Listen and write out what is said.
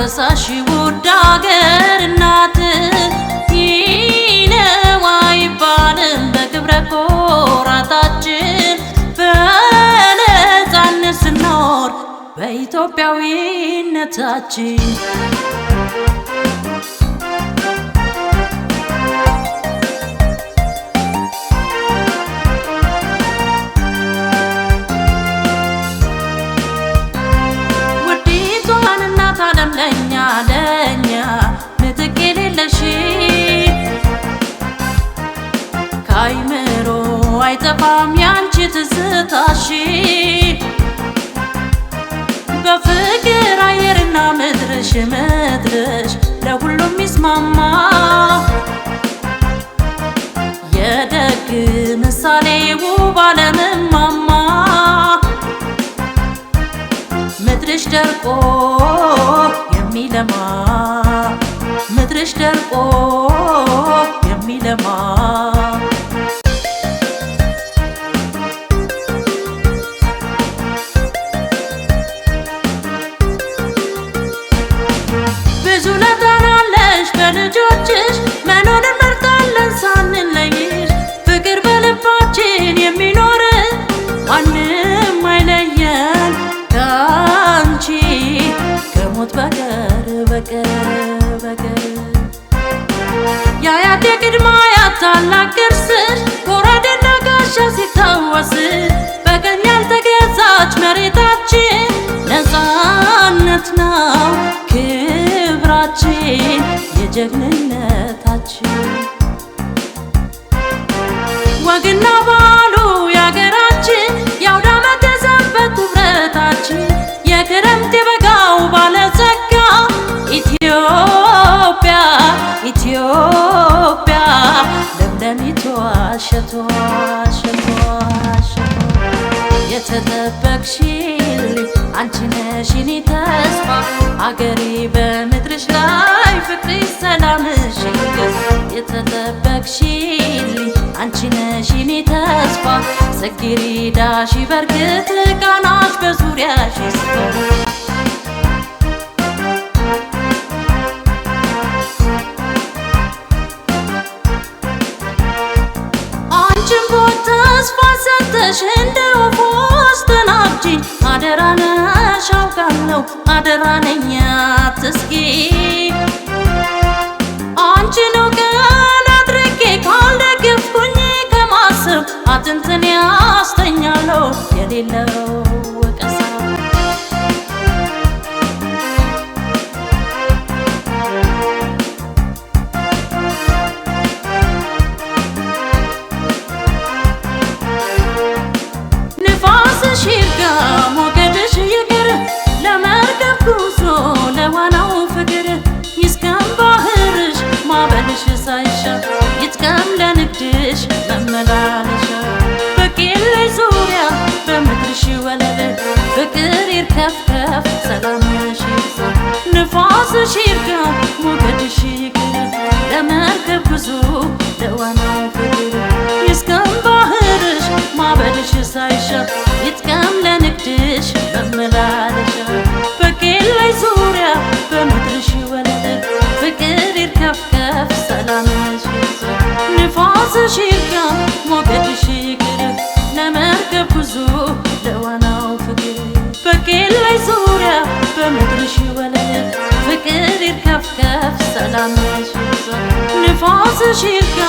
ማረሳሽ ውድ አገር እናት ይነዋ ይባልም በክብረ ኩራታችን በነፃነት ስንኖር በኢትዮጵያዊነታችን ለኛ ምትክ የሌለሽ ከአይምሮ አይጠፋም ያንቺ ትዝታሽ በፍቅር አየርና ምድርሽ ለሁሉም ይስማማ የደግ ምሳሌ ውብ ዓለም እማማ ምድርሽ ደርቆ የሚለማ ምድርሽ ደርቆ የሚለማ ብዙ ለታናለሽ በልጆችሽ መኖር እንመርጣለን ሳንለይሽ ፍቅር በልባችን የሚኖር ማንም አይለየን ከአንቺ ከሞት በቀር የአያቴ ቅድመ አያት ታላቅ ቅርስሽ ጎራዴና ጋሻ ሲታወስ በቀኝ ያልተገዛች መሬታችን ነፃነት ነው ክብራችን የጀግንነታችን ወግና ባህሉ የአገራችን የአውደ ዓመት የሰንበት ውበታችን የክረምት የበጋው ባለጸጋ ኢትዮጵያ ለምለሚቷ ሸቷ የተጠበቅሽልኝ አንቺ ነሽ የኔ ተስፋ አገሬ በምድርሽ ላይ ፍቅርሽ ሰላምሽ ይንገስ የተጠበቅሽልኝ አንቺ ነሽ የኔ ተስፋ ጽጌረዳሽ ይበርክት ቃናሽ በዙሪያሽ ይስፈር ተስፋ ሰጥተሽ እንደ ወፎች ተናግጂኝ አደራ ነሽ አውቃለሁ አደራ ነኝ አትስጊ አንቺን ቀን አድርጌ ካልደገፍኩኝ ከማሰብ አጥንትን ያስተኛለሁ የሌለው ወቀሳ ሽርጋ ሞገድሽ ይቅር ለመርከብ ጉዞ ለዋናው ፍቅር ይስከም ባህርሽ ማዕበልሽ ሳይሻር ይጥቀም ለንግድሽ መመላለሻ በቄላይ ዙሪያ በምድርሽ ወለል ፍቅር ይርከፍከፍ ሰላምሽ ይብዛ ንፋስሽ ይርጋ ሞገድሽ ይቅር ለመርከብ ጉዞ ለዋናው ፍቅር ይስከም ባህርሽ ማዕበልሽ ሳይሻር ይጥቀም ለንግድሽ መመላለሻ በቄላይ ዙሪያ በምድርሽ ወለል ፍቅር ይርከፍከፍ ሰላምሽ ይብዛ ንፋስሽ ይርጋ ሞገድሽ ይቅር ለመርከብ ጉዞ ለዋናው ፍቅር በቄላይ ዙሪያ በምድርሽ ወለል ፍቅር ይርከፍከፍ ሰላምሽ ይብዛ ንፋስሽ ይርጋ